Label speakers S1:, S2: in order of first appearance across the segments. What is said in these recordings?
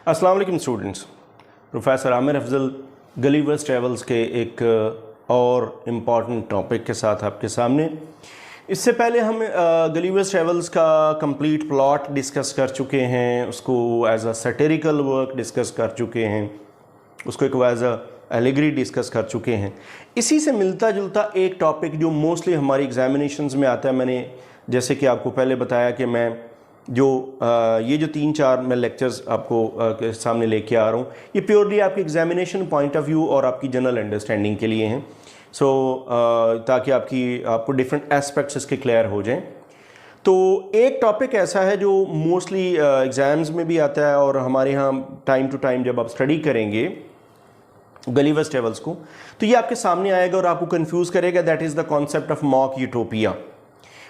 S1: अस्सलाम वालेकुम students. Professor Aamir Afzal Gulliver's travels के एक और इम्पॉर्टेंट टॉपिक के साथ आपके सामने। इससे पहले हम गलीवर्स ट्रैवल्स का कंप्लीट प्लॉट डिस्कस कर चुके हैं, उसको एज अ सैटिरिकल वर्क डिस्कस कर चुके हैं, उसको एक एज अ एलिगरी डिस्कस कर चुके हैं। इसी से मिलता जुलता एक टॉपिक जो मोस्टली हमारी एग्जामिनेशंस में आता है, मैंने जैसे कि आपको पहले बताया कि मैं जो ये जो 3-4 मैं लेक्चर्स आपको सामने लेके आ रहा हूँ, ये प्योरली आपके एग्जामिनेशन पॉइंट ऑफ व्यू और आपकी जनरल अंडरस्टैंडिंग के लिए हैं। ताकि आपको डिफरेंट एस्पेक्ट्स इसके क्लियर हो जाएं। तो एक टॉपिक ऐसा है जो मोस्टली एग्ज़ाम्स में भी आता है और हमारे यहाँ टाइम टू टाइम जब आप स्टडी करेंगे गलीवर्स ट्रैवल्स को, तो ये आपके सामने आएगा और आपको कंफ्यूज करेगा। That is the concept of mock utopia.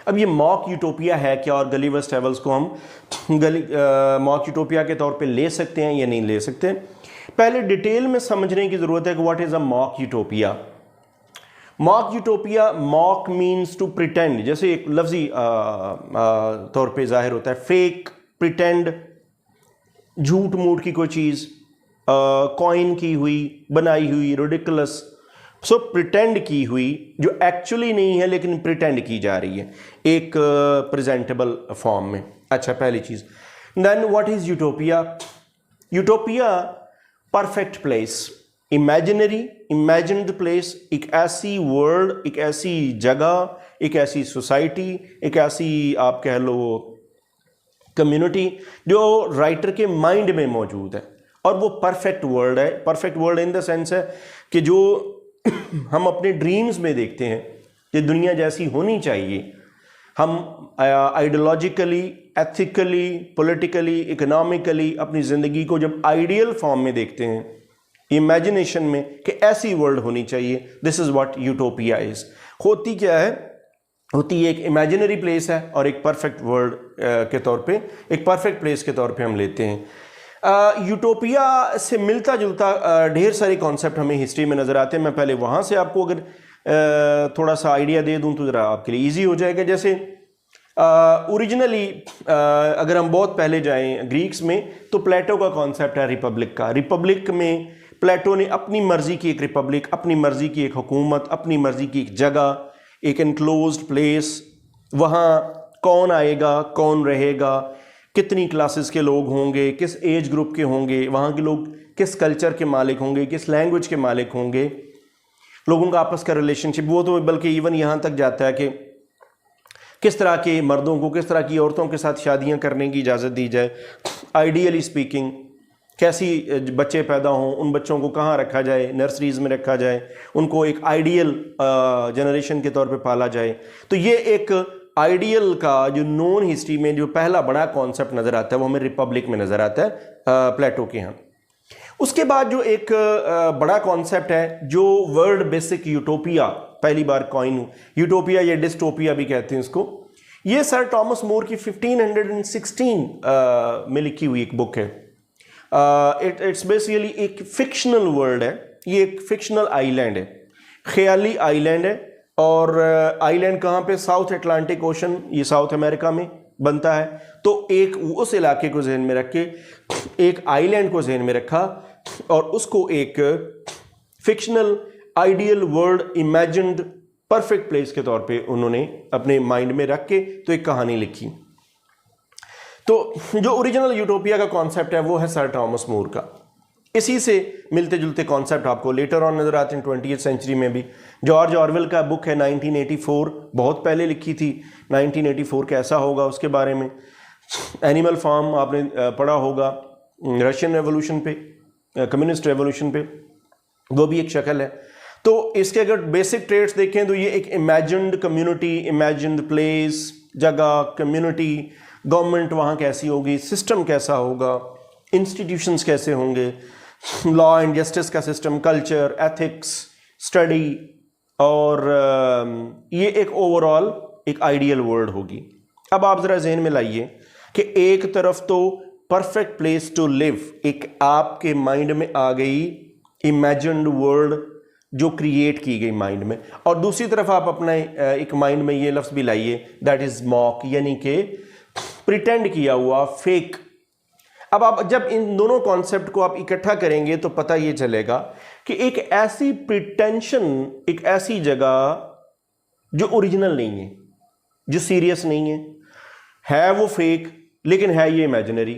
S1: अब ये मॉक यूटोपिया है क्या, और गलीवर्स ट्रैवल्स को हम मॉक यूटोपिया के तौर पे ले सकते हैं या नहीं ले सकते। पहले डिटेल में समझने की ज़रूरत है कि what is a mock utopia. Mock utopia, mock means to pretend, जैसे एक लफ्जी तौर पे जाहिर होता है, फेक, प्रिटेंड, झूठ मूठ की कोई चीज़, कॉइन की हुई, बनाई हुई, रिडिकुलस, सो प्रिटेंड की हुई, जो एक्चुअली नहीं है लेकिन प्रिटेंड की जा रही है एक प्रेजेंटेबल फॉर्म में। अच्छा, पहली चीज़। Then what is utopia? Utopia perfect place, imaginary, imagined place, एक ऐसी वर्ल्ड, एक ऐसी जगह, एक ऐसी सोसाइटी, एक ऐसी आप कह लो कम्युनिटी जो राइटर के माइंड में मौजूद है, और वो परफेक्ट वर्ल्ड है। Perfect world in the sense है कि जो हम अपने ड्रीम्स में देखते हैं कि दुनिया जैसी होनी चाहिए। हम आइडियोलॉजिकली, एथिकली, पॉलिटिकली, इकोनॉमिकली अपनी ज़िंदगी को जब आइडियल फॉर्म में देखते हैं, इमेजिनेशन में कि ऐसी वर्ल्ड होनी चाहिए, this is what utopia is. होती क्या है? होती एक इमेजिनरी प्लेस है और एक परफेक्ट वर्ल्ड के तौर पे, एक परफेक्ट प्लेस के तौर पे हम लेते हैं। यूटोपिया से मिलता जुलता ढेर सारे कॉन्सेप्ट हमें हिस्ट्री में नज़र आते हैं। मैं पहले वहाँ से आपको अगर थोड़ा सा आइडिया दे दूँ तो ज़रा आपके लिए इजी हो जाएगा। जैसे ओरिजिनली अगर हम बहुत पहले जाएं ग्रीक्स में, तो प्लेटो का कॉन्सेप्ट है रिपब्लिक का। रिपब्लिक में प्लेटो ने अपनी मर्जी की एक रिपब्लिक, अपनी मर्जी की एक हुकूमत, अपनी मर्जी की एक जगह, एक एनक्लोज्ड प्लेस, वहाँ कौन आएगा, कौन रहेगा, कितनी क्लासेस के लोग होंगे, किस एज ग्रुप के होंगे, वहाँ के लोग किस कल्चर के मालिक होंगे, किस लैंग्वेज के मालिक होंगे, लोगों का आपस का रिलेशनशिप, वो तो बल्कि इवन यहाँ तक जाता है कि किस तरह के मर्दों को, किस तरह की औरतों के साथ शादियाँ करने की इजाज़त दी जाए, आइडियली स्पीकिंग, कैसी बच्चे पैदा हों, उन बच्चों को कहाँ रखा जाए, नर्सरीज़ में रखा जाए, उनको एक आइडियल जनरेशन के तौर पे पाला जाए। तो ये एक आइडियल का जो नॉन हिस्ट्री में जो पहला बड़ा कॉन्सेप्ट नज़र आता है वो हमें रिपब्लिक में नज़र आता है प्लेटो के यहाँ। उसके बाद जो एक बड़ा कॉन्सेप्ट है जो वर्ल्ड बेसिक यूटोपिया पहली बार कॉइन, यूटोपिया या डिस्टोपिया भी कहते हैं इसको, ये सर टॉमस मोर की 1516 में लिखी हुई एक बुक है। इट्स बेसिकली एक फिक्शनल वर्ल्ड है, ये एक फिक्शनल आइलैंड है, ख्याली आइलैंड है। और आइलैंड कहाँ पे? साउथ अटलांटिक ओशन, ये साउथ अमेरिका में बनता है। तो एक उस इलाके को जहन में रख के एक आइलैंड को जहन में रखा और उसको एक fictional ideal world, imagined perfect place के तौर पे उन्होंने अपने माइंड में रख के तो एक कहानी लिखी। तो जो ओरिजिनल यूटोपिया का कॉन्सेप्ट है वो है सर टॉमस मोर का। इसी से मिलते जुलते कॉन्सेप्ट आपको लेटर ऑन नजर आते हैं 20वीं सेंचुरी में भी। जॉर्ज ऑरवेल का बुक है 1984, बहुत पहले लिखी थी। 1984 कैसा होगा उसके बारे में। एनिमल फार्म आपने पढ़ा होगा, रशियन रेवोल्यूशन पे, कम्युनिस्ट रेवोल्यूशन पे, वो भी एक शक्ल है। तो इसके अगर बेसिक ट्रेट्स देखें तो ये एक इमेजिन्ड कम्युनिटी, इमेजिन्ड प्लेस, जगह, कम्युनिटी, गवर्नमेंट वहाँ कैसी होगी, सिस्टम कैसा होगा, इंस्टीट्यूशंस कैसे होंगे, लॉ एंड जस्टिस का सिस्टम, कल्चर, एथिक्स, स्टडी, और ये एक ओवरऑल एक आइडियल वर्ल्ड होगी। अब आप ज़रा जहन में लाइए कि एक तरफ तो परफेक्ट प्लेस टू लिव एक आपके माइंड में आ गई, इमेजिन्ड वर्ल्ड जो क्रिएट की गई माइंड में, और दूसरी तरफ आप अपना एक माइंड में ये लफ्ज़ भी लाइए, दैट इज़ मॉक, यानी कि प्रिटेंड किया हुआ, फेक। अब आप जब इन दोनों कॉन्सेप्ट को आप इकट्ठा करेंगे तो पता ये चलेगा कि एक ऐसी प्रिटेंशन, एक ऐसी जगह जो ओरिजिनल नहीं है, जो सीरियस नहीं है वो फेक, लेकिन है ये इमेजिनरी।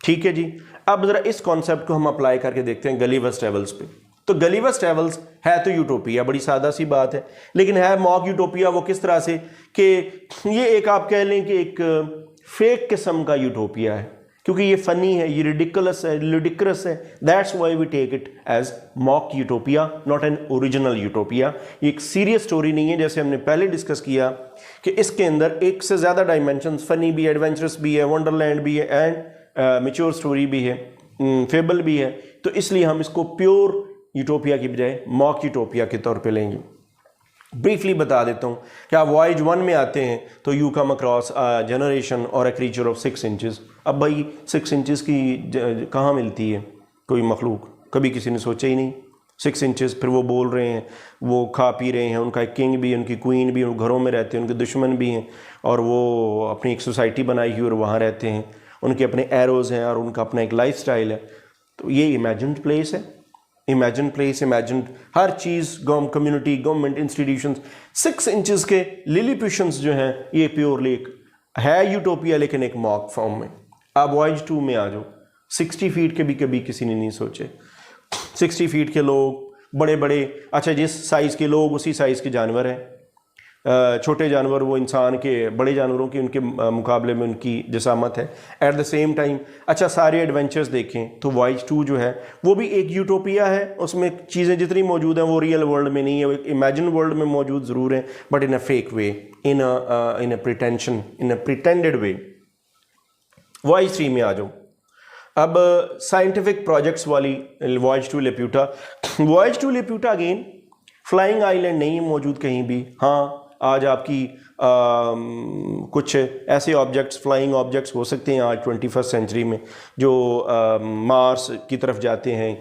S1: ठीक है जी। अब जरा इस कॉन्सेप्ट को हम अप्लाई करके देखते हैं गलीवर्स ट्रेवल्स पे। तो गलीवर्स ट्रेवल्स है तो यूटोपिया, बड़ी सादा सी बात है, लेकिन है मॉक यूटोपिया। वो किस तरह से कि ये एक आप कह लें कि एक फेक किस्म का यूटोपिया है, क्योंकि ये फनी है, ये रिडिकुलस है, लुडिक्रस है। That's why we take it as mock utopia, not an original utopia. ये एक सीरियस स्टोरी नहीं है, जैसे हमने पहले डिस्कस किया कि इसके अंदर एक से ज़्यादा डायमेंशंस, फनी भी है, एडवेंचरस भी है, वंडरलैंड भी है, एंड मैच्योर स्टोरी भी है, फेबल भी है। तो इसलिए हम इसको प्योर यूटोपिया की बजाय मॉक यूटोपिया के तौर पे लेंगे। ब्रीफली बता देता हूँ कि आप वॉयज 1 में आते हैं तो यू कम अक्रॉस जनरेशन और अ क्रीचर ऑफ 6 इंचेस। अब भाई 6 इंचेस की कहाँ मिलती है कोई मखलूक, कभी किसी ने सोचा ही नहीं। 6 इंचेस, फिर वो बोल रहे हैं, वो खा पी रहे हैं, उनका एक किंग भी है, उनकी क्वीन भी है, घरों में रहते हैं, उनके दुश्मन भी हैं, और वो अपनी एक सोसाइटी बनाई हुई और वहाँ रहते हैं, उनके अपने एरोज़ हैं और उनका अपना एक लाइफ स्टाइल है। तो ये इमेजिन्ड प्लेस है, इमेजिन प्लेस, इमेजिन हर चीज़, कम्युनिटी, गवर्नमेंट इंस्टीट्यूशंस। 6 इंचेस के लिलीपुशंस जो हैं ये प्योरली एक है यूटोपिया, लेकिन एक मॉक फॉर्म में। आप वॉयज 2 में आ जाओ, 60 फीट के भी कभी किसी ने नहीं सोचे। 60 फीट के लोग, बड़े बड़े, अच्छा जिस साइज़ के लोग उसी साइज़ के जानवर हैं। छोटे जानवर वो इंसान के, बड़े जानवरों की उनके मुकाबले में उनकी जसामत है। एट द सेम टाइम अच्छा सारे एडवेंचर्स देखें तो वॉयज 2 जो है वो भी एक यूटोपिया है। उसमें चीज़ें जितनी मौजूद हैं वो रियल वर्ल्ड में नहीं है, वो एक इमेजिन वर्ल्ड में मौजूद ज़रूर है, but in a fake way, in a pretension, in a pretended way. Voyage 3 में आ जाओ। अब साइंटिफिक प्रोजेक्ट्स वाली voyage 2 Laputa. Voyage 2 Laputa again flying island नहीं है मौजूद कहीं भी। हाँ, आज आपकी कुछ ऐसे ऑब्जेक्ट्स, फ्लाइंग ऑब्जेक्ट्स हो सकते हैं आज 21st सेंचुरी में जो मार्स की तरफ जाते हैं,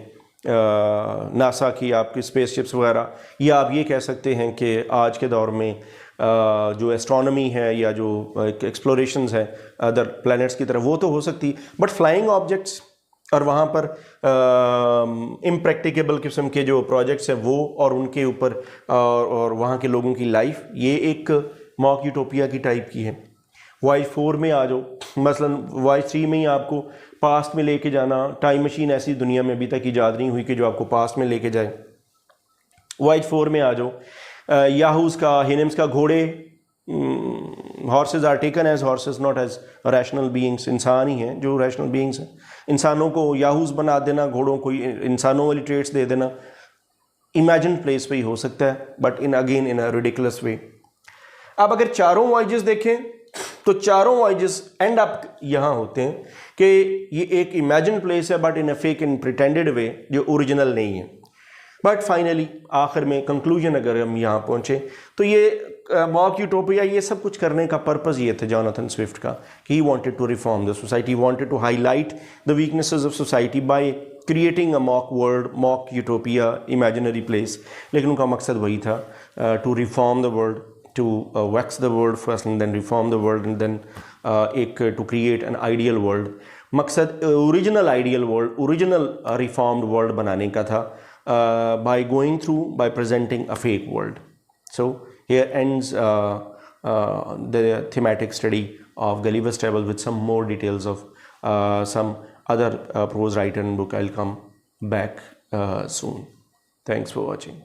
S1: नासा की आपकी स्पेसशिप्स वगैरह, या आप ये कह सकते हैं कि आज के दौर में जो एस्ट्रोनॉमी है या जो एक्सप्लोरेशंस है अदर प्लैनेट्स की तरफ, वो तो हो सकती, बट फ्लाइंग ऑब्जेक्ट्स और वहाँ पर इम्प्रैक्टिकेबल किस्म के जो प्रोजेक्ट्स हैं वो, और उनके ऊपर और वहाँ के लोगों की लाइफ, ये एक मॉक यूटोपिया की टाइप की है। वॉयज 4 में आ जाओ, मसलन वॉयज 3 में ही आपको पास्ट में लेके जाना, टाइम मशीन ऐसी दुनिया में अभी तक ईजाद नहीं हुई कि जो आपको पास्ट में लेके जाए। वॉयज 4 में आ जाओ, याहूज़ का, हिनेम्स का घोड़े, horses are taken as horses, not as rational beings. इंसान ही हैं जो रैशनल बीइंग्स हैं। इंसानों को याहूज़ बना देना, घोड़ों को इंसानों वाली ट्रेड्स दे देना, इमेजिन प्लेस पे ही हो सकता है, but in again in a ridiculous way. अब अगर चारों वॉयजेस देखें तो चारों वॉयजेस एंड अप यहाँ होते हैं कि ये एक इमेजिन प्लेस है, but in a fake and pretended way, जो ओरिजिनल नहीं है। बट फाइनली आखिर में कंक्लूजन अगर हम यहाँ पहुँचे तो ये मॉक यूटोपिया, ये सब कुछ करने का पर्पज़ ये था जोनाथन स्विफ्ट का कि he wanted to reform the society, wanted to highlight the weaknesses of society by creating a mock world, mock utopia, imaginary place. लेकिन उनका मकसद वही था, to reform the world, to vex the world first and then reform the world and then एक to create an ideal world. मकसद original ideal world, original reformed world बनाने का था, by going through, by presenting a fake world. So here ends the thematic study of Gulliver's Travels with some more details of some other prose writer and book. I'll come back soon. Thanks for watching.